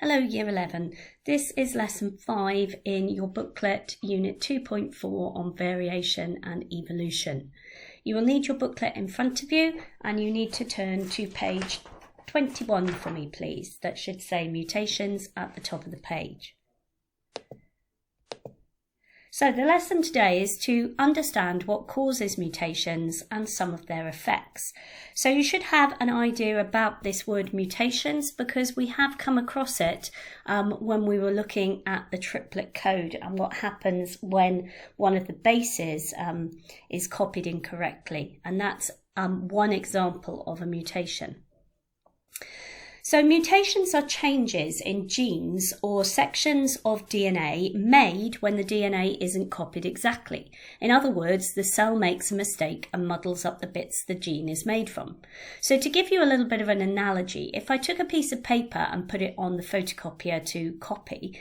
Hello Year 11, this is lesson 5 in your booklet unit 2.4 on variation and evolution. You will need your booklet in front of you and you need to turn to page 21 for me please. That should say mutations at the top of the page. So the lesson today is to understand what causes mutations and some of their effects. So you should have an idea about this word mutations because we have come across it when we were looking at the triplet code and what happens when one of the bases is copied incorrectly. And that's one example of a mutation. So mutations are changes in genes or sections of DNA made when the DNA isn't copied exactly. In other words, the cell makes a mistake and muddles up the bits the gene is made from. So to give you a little bit of an analogy, if I took a piece of paper and put it on the photocopier to copy,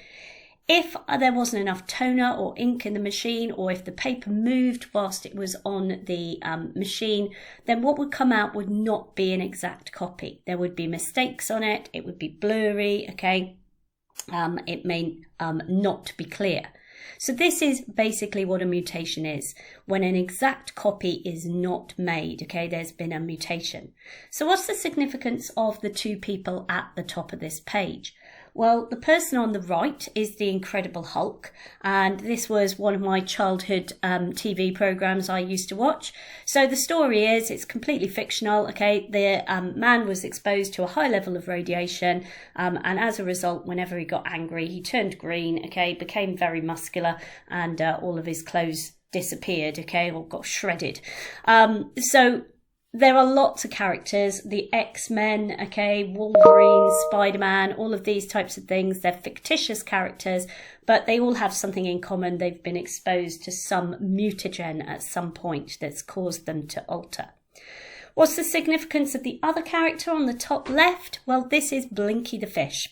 if there wasn't enough toner or ink in the machine, or if the paper moved whilst it was on the machine, then what would come out would not be an exact copy. There would be mistakes on it, it would be blurry, okay? It may not be clear. So this is basically what a mutation is. When an exact copy is not made, okay, there's been a mutation. So what's the significance of the two people at the top of this page? Well, the person on the right is the Incredible Hulk, and this was one of my childhood TV programs I used to watch. So the story is, it's completely fictional, okay? The man was exposed to a high level of radiation, and as a result, whenever he got angry, he turned green, okay, became very muscular, and all of his clothes disappeared, okay, or got shredded. So there are lots of characters, the X-Men, okay, Wolverine, Spider-Man, all of these types of things. They're fictitious characters, but they all have something in common. They've been exposed to some mutagen at some point that's caused them to alter. What's the significance of the other character on the top left? Well, this is Blinky the fish.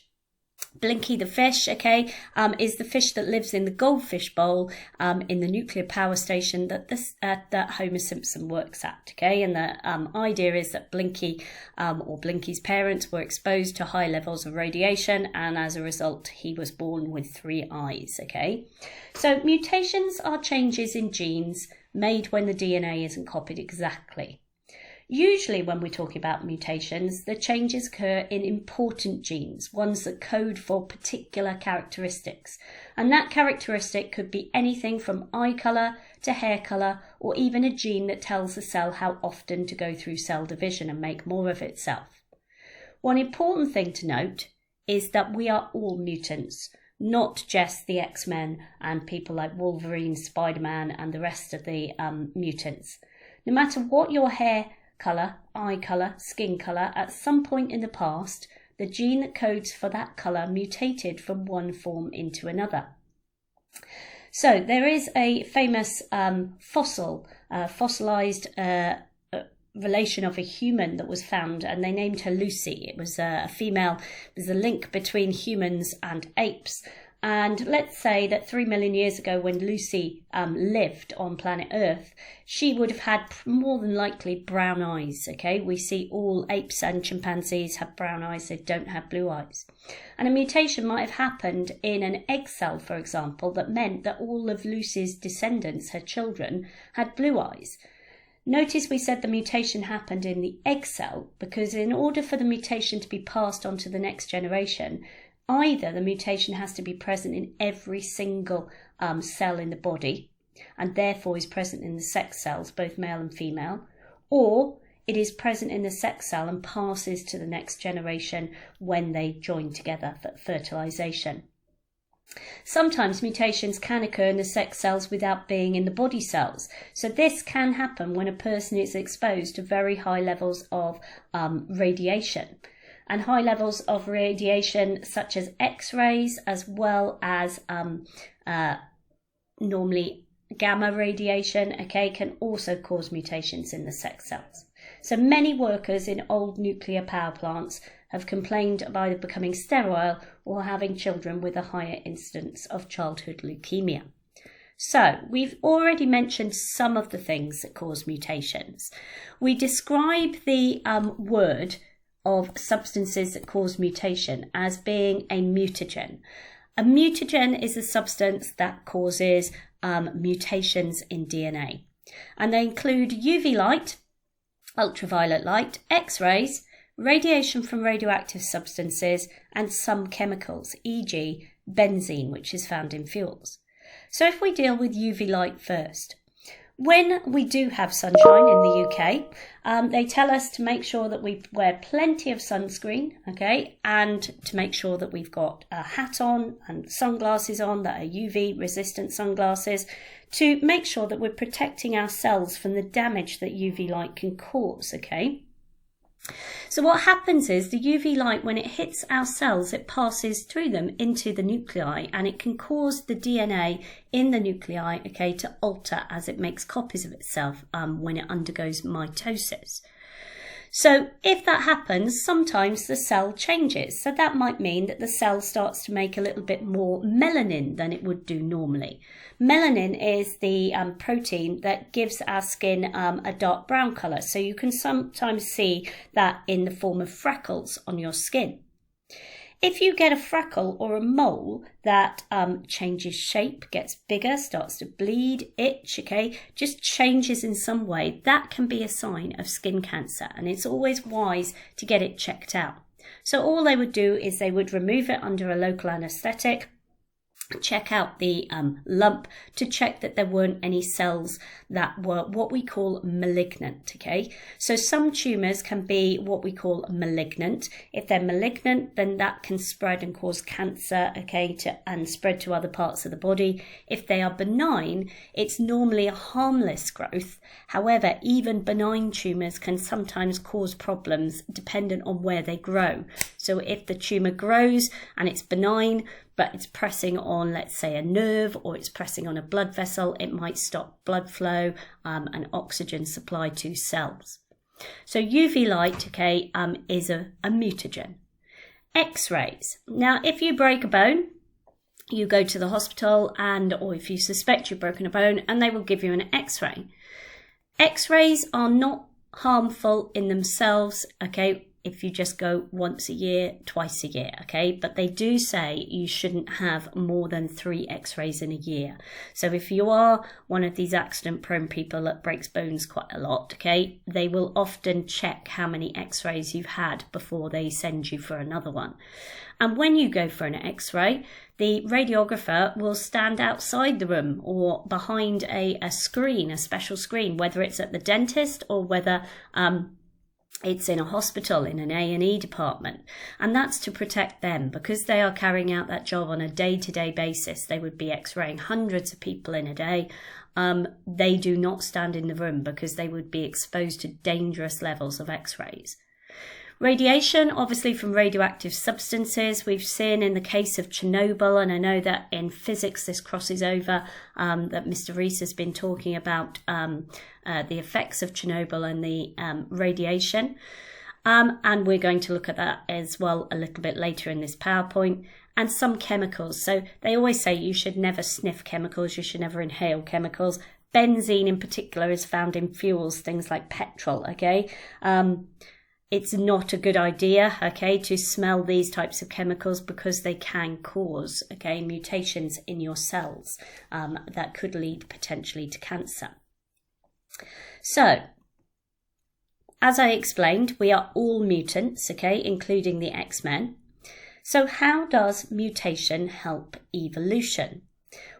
Blinky the fish, okay, is the fish that lives in the goldfish bowl in the nuclear power station that Homer Simpson works at, okay? And the idea is that Blinky or Blinky's parents were exposed to high levels of radiation, and as a result, he was born with 3 eyes, okay? So mutations are changes in genes made when the DNA isn't copied exactly. Usually when we're talking about mutations, the changes occur in important genes, ones that code for particular characteristics. And that characteristic could be anything from eye colour to hair colour, or even a gene that tells the cell how often to go through cell division and make more of itself. One important thing to note is that we are all mutants, not just the X-Men and people like Wolverine, Spider-Man and the rest of the mutants. No matter what your hair colour, eye colour, skin colour, at some point in the past, the gene that codes for that colour mutated from one form into another. So there is a famous fossilized relation of a human that was found, and they named her Lucy. It was a female. There's a link between humans and apes. And let's say that 3 million years ago, when Lucy lived on planet Earth, she would have had more than likely brown eyes, okay? We see all apes and chimpanzees have brown eyes, they don't have blue eyes. And a mutation might have happened in an egg cell, for example, that meant that all of Lucy's descendants, her children, had blue eyes. Notice we said the mutation happened in the egg cell because in order for the mutation to be passed on to the next generation, either the mutation has to be present in every single cell in the body and therefore is present in the sex cells, both male and female, or it is present in the sex cell and passes to the next generation when they join together for fertilization. Sometimes mutations can occur in the sex cells without being in the body cells. So this can happen when a person is exposed to very high levels of radiation. And high levels of radiation such as X-rays as well as normally gamma radiation, okay, can also cause mutations in the sex cells. So many workers in old nuclear power plants have complained of either becoming sterile or having children with a higher incidence of childhood leukemia. So we've already mentioned some of the things that cause mutations. We describe the word of substances that cause mutation as being a mutagen. A mutagen is a substance that causes mutations in DNA. And they include UV light, ultraviolet light, X-rays, radiation from radioactive substances, and some chemicals, e.g. benzene, which is found in fuels. So if we deal with UV light first, when we do have sunshine in the UK, they tell us to make sure that we wear plenty of sunscreen, okay, and to make sure that we've got a hat on and sunglasses on that are UV resistant sunglasses to make sure that we're protecting our cells from the damage that UV light can cause, okay? So what happens is the UV light, when it hits our cells, it passes through them into the nuclei, and it can cause the DNA in the nuclei, okay, to alter as it makes copies of itself when it undergoes mitosis. So if that happens, sometimes the cell changes. So that might mean that the cell starts to make a little bit more melanin than it would do normally. Melanin is the protein that gives our skin a dark brown colour. So you can sometimes see that in the form of freckles on your skin. If you get a freckle or a mole that changes shape, gets bigger, starts to bleed, itch, okay, just changes in some way, that can be a sign of skin cancer, and it's always wise to get it checked out. So all they would do is they would remove it under a local anaesthetic, check out the lump to check that there weren't any cells that were what we call malignant, okay? So some tumours can be what we call malignant. If they're malignant, then that can spread and cause cancer, okay, and spread to other parts of the body. If they are benign, it's normally a harmless growth. However, even benign tumours can sometimes cause problems dependent on where they grow. So if the tumour grows and it's benign, but it's pressing on, let's say, a nerve, or it's pressing on a blood vessel, it might stop blood flow and oxygen supply to cells. So UV light, okay, is a mutagen. X-rays. Now, if you break a bone, you go to the hospital or if you suspect you've broken a bone, and they will give you an X-ray. X-rays are not harmful in themselves, okay, if you just go once a year, twice a year, okay? But they do say you shouldn't have more than 3 X-rays in a year. So if you are one of these accident-prone people that breaks bones quite a lot, okay, they will often check how many X-rays you've had before they send you for another one. And when you go for an X-ray, the radiographer will stand outside the room or behind a screen, a special screen, whether it's at the dentist or whether it's in a hospital, in an A&E department. And that's to protect them because they are carrying out that job on a day-to-day basis. They would be X-raying hundreds of people in a day. They do not stand in the room because they would be exposed to dangerous levels of X-rays. Radiation, obviously from radioactive substances, we've seen in the case of Chernobyl, and I know that in physics this crosses over, that Mr. Rees has been talking about the effects of Chernobyl and the radiation. And we're going to look at that as well a little bit later in this PowerPoint. And some chemicals. So they always say you should never sniff chemicals, you should never inhale chemicals. Benzene in particular is found in fuels, things like petrol, okay? It's not a good idea, okay, to smell these types of chemicals because they can cause, okay, mutations in your cells that could lead potentially to cancer. So, as I explained, we are all mutants, okay, including the X-Men. So how does mutation help evolution?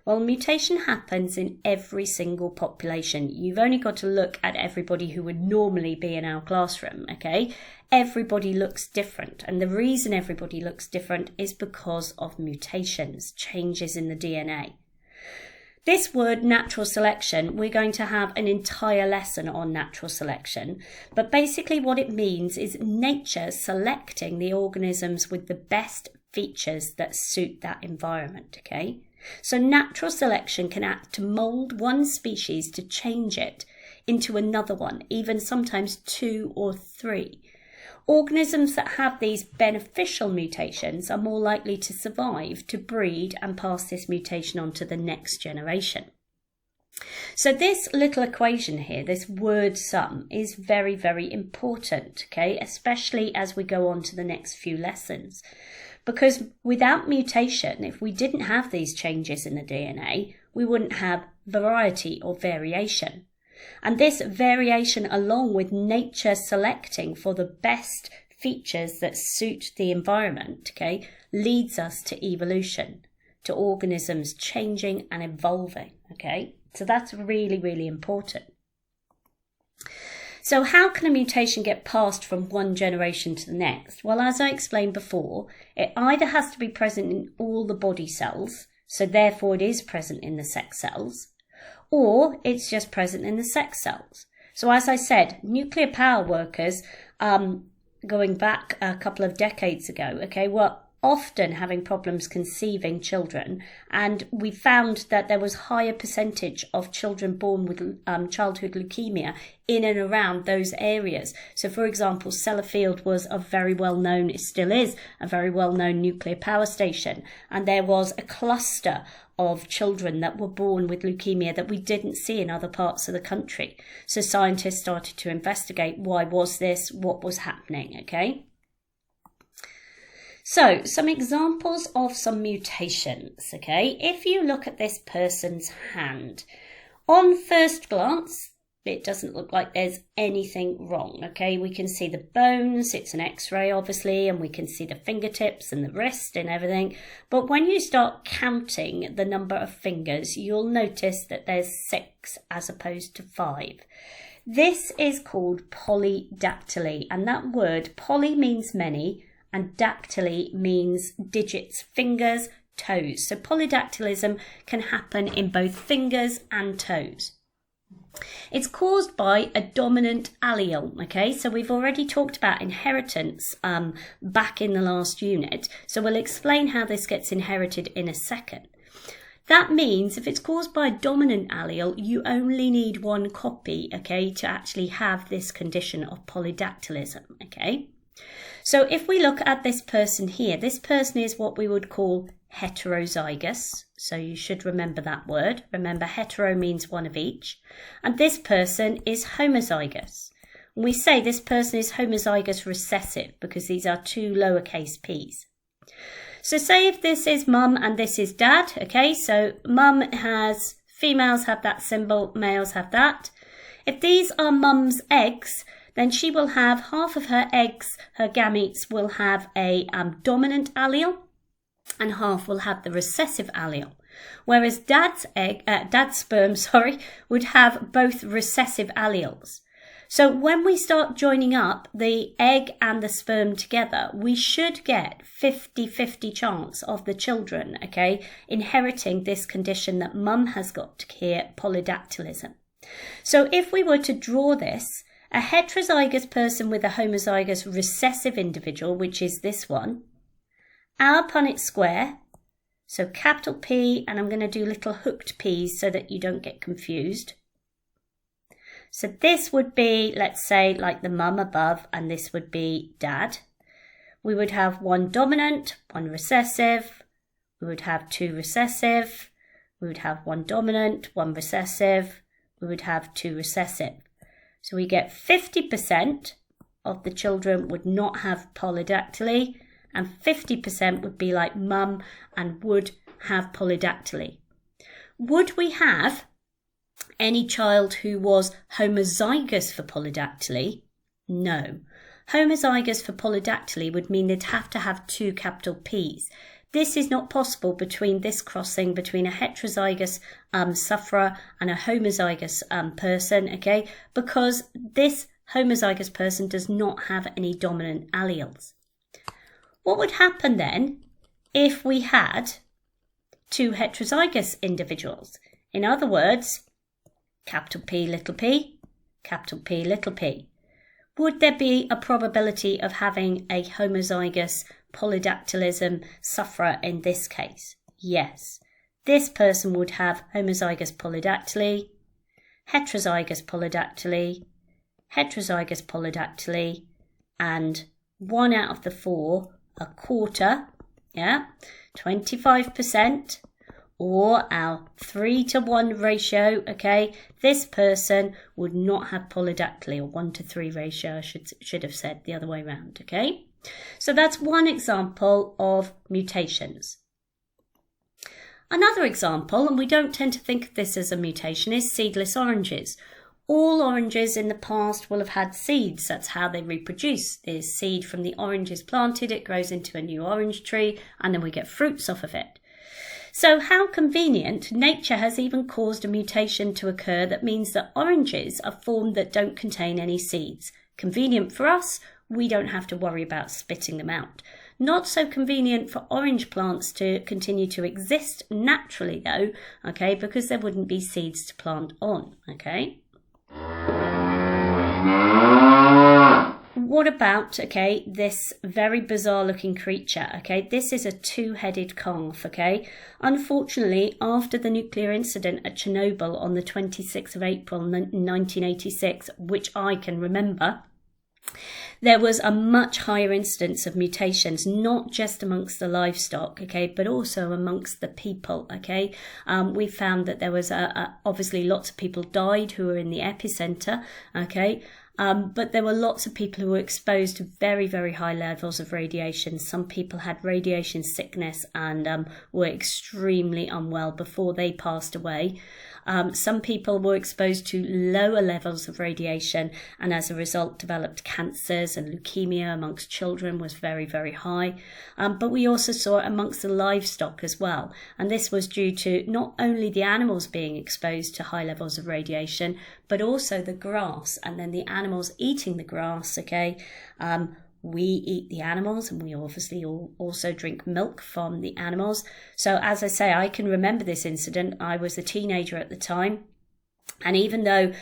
Well, mutation happens in every single population. You've only got to look at everybody who would normally be in our classroom, okay? Everybody looks different. And the reason everybody looks different is because of mutations, changes in the DNA. This word natural selection, we're going to have an entire lesson on natural selection. But basically what it means is nature selecting the organisms with the best features that suit that environment, okay? So natural selection can act to mould one species to change it into another one, even sometimes 2 or 3. Organisms that have these beneficial mutations are more likely to survive, to breed and pass this mutation on to the next generation. So this little equation here, this word sum, is very, very important, okay, especially as we go on to the next few lessons. Because without mutation, if we didn't have these changes in the DNA, we wouldn't have variety or variation. And this variation, along with nature selecting for the best features that suit the environment, okay, leads us to evolution, to organisms changing and evolving, okay? So that's really, really important. So how can a mutation get passed from one generation to the next? Well, as I explained before, it either has to be present in all the body cells, so therefore it is present in the sex cells, or it's just present in the sex cells. So as I said, nuclear power workers, going back a couple of decades ago, okay, were often having problems conceiving children, and we found that there was higher percentage of children born with childhood leukemia in and around those areas. So for example, Sellafield was a very well known, it still is a very well known nuclear power station, and there was a cluster of children that were born with leukemia that we didn't see in other parts of the country. So scientists started to investigate why was this, what was happening, okay? So, some examples of some mutations, okay? If you look at this person's hand, on first glance, it doesn't look like there's anything wrong, okay? We can see the bones, it's an x-ray obviously, and we can see the fingertips and the wrist and everything. But when you start counting the number of fingers, you'll notice that there's 6 as opposed to 5. This is called polydactyly, and that word, poly means many, and dactyly means digits, fingers, toes. So polydactylism can happen in both fingers and toes. It's caused by a dominant allele, okay? So we've already talked about inheritance back in the last unit. So we'll explain how this gets inherited in a second. That means if it's caused by a dominant allele, you only need one copy, okay, to actually have this condition of polydactylism, okay? So if we look at this person here, this person is what we would call heterozygous. So you should remember that word. Remember, hetero means one of each. And this person is homozygous. We say this person is homozygous recessive because these are 2 lowercase p's. So say if this is mum and this is dad, okay, so mum has, females have that symbol, males have that. If these are mum's eggs, then she will have half of her eggs, her gametes will have a dominant allele and half will have the recessive allele. Whereas dad's sperm, would have both recessive alleles. So when we start joining up the egg and the sperm together, we should get 50-50 chance of the children, okay, inheriting this condition that mum has got here, polydactylism. So if we were to draw this, a heterozygous person with a homozygous recessive individual, which is this one, our Punnett square, so capital P, and I'm going to do little hooked P's so that you don't get confused. So this would be, let's say, like the mum above, and this would be dad. We would have 1 dominant, 1 recessive, we would have 2 recessive, we would have 1 dominant, 1 recessive, we would have 2 recessive. So we get 50% of the children would not have polydactyly, and 50% would be like mum and would have polydactyly. Would we have any child who was homozygous for polydactyly? No. Homozygous for polydactyly would mean they'd have to have 2 capital P's. This is not possible between this crossing between a heterozygous sufferer and a homozygous person, okay, because this homozygous person does not have any dominant alleles. What would happen then if we had 2 heterozygous individuals? In other words, capital P, little p, capital P, little p. Would there be a probability of having a homozygous polydactylism sufferer in this case? Yes. This person would have homozygous polydactyly, heterozygous polydactyly, heterozygous polydactyly, and 1 out of the 4, a quarter, 25%, or our 3-to-1 ratio, okay, this person would not have polydactyly, or 1-to-3 ratio, I should have said the other way around, okay? So that's one example of mutations. Another example, and we don't tend to think of this as a mutation, is seedless oranges. All oranges in the past will have had seeds. That's how they reproduce. There's seed from the oranges planted, it grows into a new orange tree, and then we get fruits off of it. So how convenient, nature has even caused a mutation to occur that means that oranges are formed that don't contain any seeds. Convenient for us, we don't have to worry about spitting them out. Not so convenient for orange plants to continue to exist naturally though, okay, because there wouldn't be seeds to plant on, okay? What about, okay, this very bizarre looking creature, okay? This is a two-headed calf, okay? Unfortunately, after the nuclear incident at Chernobyl on the 26th of April 1986, which I can remember, there was a much higher incidence of mutations, not just amongst the livestock, okay, but also amongst the people, okay. We found that there was obviously lots of people died who were in the epicenter, okay. But there were lots of people who were exposed to very, very high levels of radiation. Some people had radiation sickness and were extremely unwell before they passed away. Some people were exposed to lower levels of radiation and as a result developed cancers, and leukemia amongst children was very, very high. But we also saw it amongst the livestock as well. And this was due to not only the animals being exposed to high levels of radiation, but also the grass, and then the animals eating the grass, okay? We eat the animals, and we obviously also drink milk from the animals. So as I say, I can remember this incident. I was a teenager at the time, and even though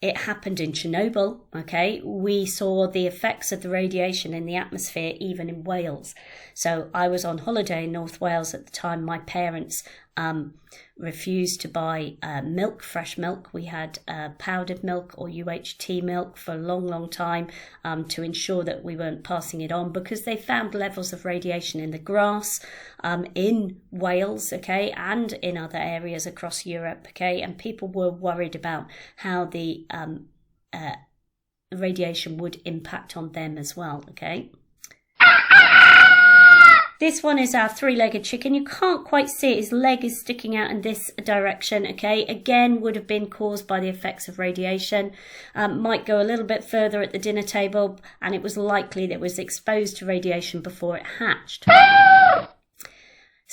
it happened in Chernobyl, okay, we saw the effects of the radiation in the atmosphere even in Wales. So I was on holiday in North Wales at the time. My parents refused to buy milk, fresh milk. We had powdered milk or UHT milk for a long, long time to ensure that we weren't passing it on, because they found levels of radiation in the grass in Wales, okay, and in other areas across Europe, okay, and people were worried about how the radiation would impact on them as well, okay. This one is our three-legged chicken. You can't quite see it. His leg is sticking out in this direction, okay? Again, would have been caused by the effects of radiation. Might go a little bit further at the dinner table, and it was likely that it was exposed to radiation before it hatched.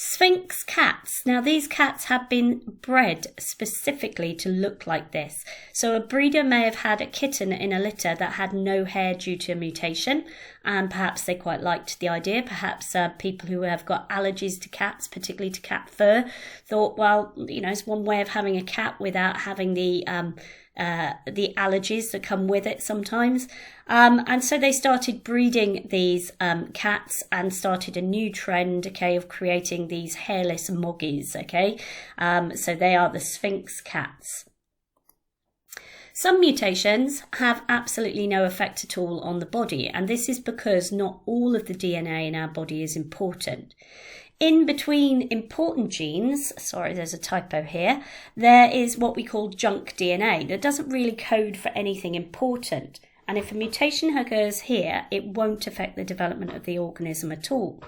Sphinx cats. Now, these cats have been bred specifically to look like this. So a breeder may have had a kitten in a litter that had no hair due to a mutation, and perhaps they quite liked the idea. Perhaps people who have got allergies to cats, particularly to cat fur, thought, well, you know, it's one way of having a cat without having the allergies that come with it sometimes. And so they started breeding these cats and started a new trend, okay, of creating these hairless moggies, okay. So they are the Sphinx cats. Some mutations have absolutely no effect at all on the body, and this is because not all of the DNA in our body is important. In between important genes, sorry, there's a typo here, there is what we call junk DNA that doesn't really code for anything important. And if a mutation occurs here, it won't affect the development of the organism at all.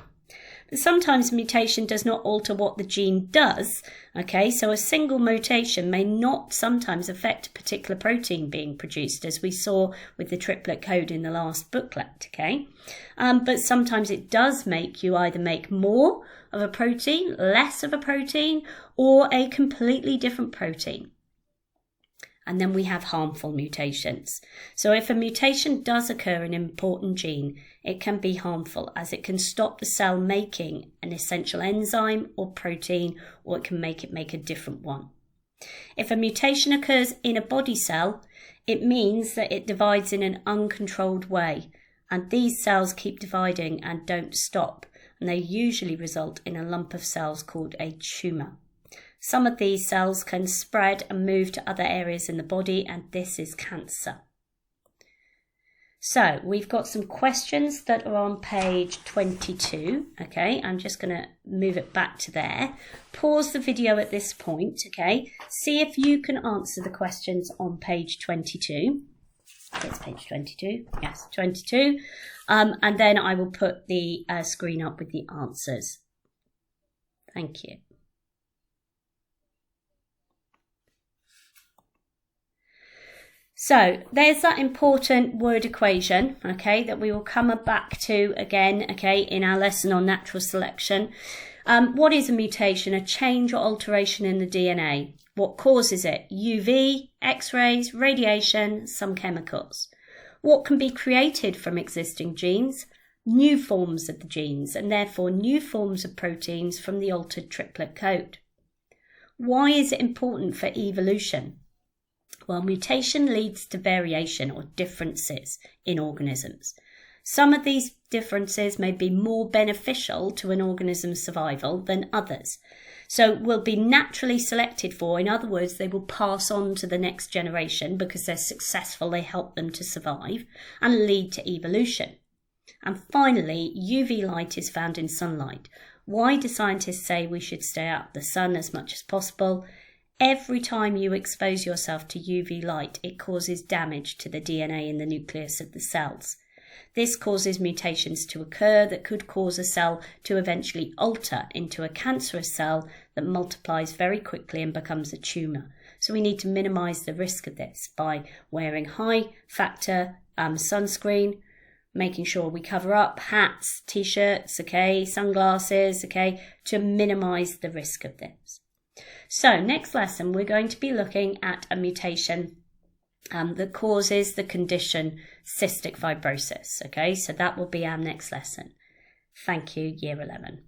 But sometimes mutation does not alter what the gene does, okay? So a single mutation may not sometimes affect a particular protein being produced, as we saw with the triplet code in the last booklet, okay? But sometimes it does make you either make more of a protein, less of a protein, or a completely different protein. And then we have harmful mutations. So if a mutation does occur in an important gene, it can be harmful, as it can stop the cell making an essential enzyme or protein, or it can make it make a different one. If a mutation occurs in a body cell, it means that it divides in an uncontrolled way, and these cells keep dividing and don't stop, and they usually result in a lump of cells called a tumour. Some of these cells can spread and move to other areas in the body, and this is cancer. So we've got some questions that are on page 22. Okay, I'm just going to move it back to there. Pause the video at this point. Okay, see if you can answer the questions on page 22. It's page 22. Yes, 22. And then I will put the screen up with the answers. Thank you. So there's that important word equation, okay, that we will come back to again, okay, in our lesson on natural selection. What is a mutation? A change or alteration in the DNA. What causes it? UV, X-rays, radiation, some chemicals. What can be created from existing genes? New forms of the genes, and therefore new forms of proteins from the altered triplet code. Why is it important for evolution? Well, mutation leads to variation or differences in organisms. Some of these differences may be more beneficial to an organism's survival than others. So will be naturally selected for. In other words, they will pass on to the next generation because they're successful, they help them to survive and lead to evolution. And finally, UV light is found in sunlight. Why do scientists say we should stay out of the sun as much as possible? Every time you expose yourself to UV light, it causes damage to the DNA in the nucleus of the cells. This causes mutations to occur that could cause a cell to eventually alter into a cancerous cell that multiplies very quickly and becomes a tumour. So we need to minimise the risk of this by wearing high factor sunscreen, making sure we cover up, hats, t-shirts, okay, sunglasses, okay, to minimise the risk of this. So next lesson, we're going to be looking at a mutation that causes the condition cystic fibrosis. Okay, so that will be our next lesson. Thank you, Year 11.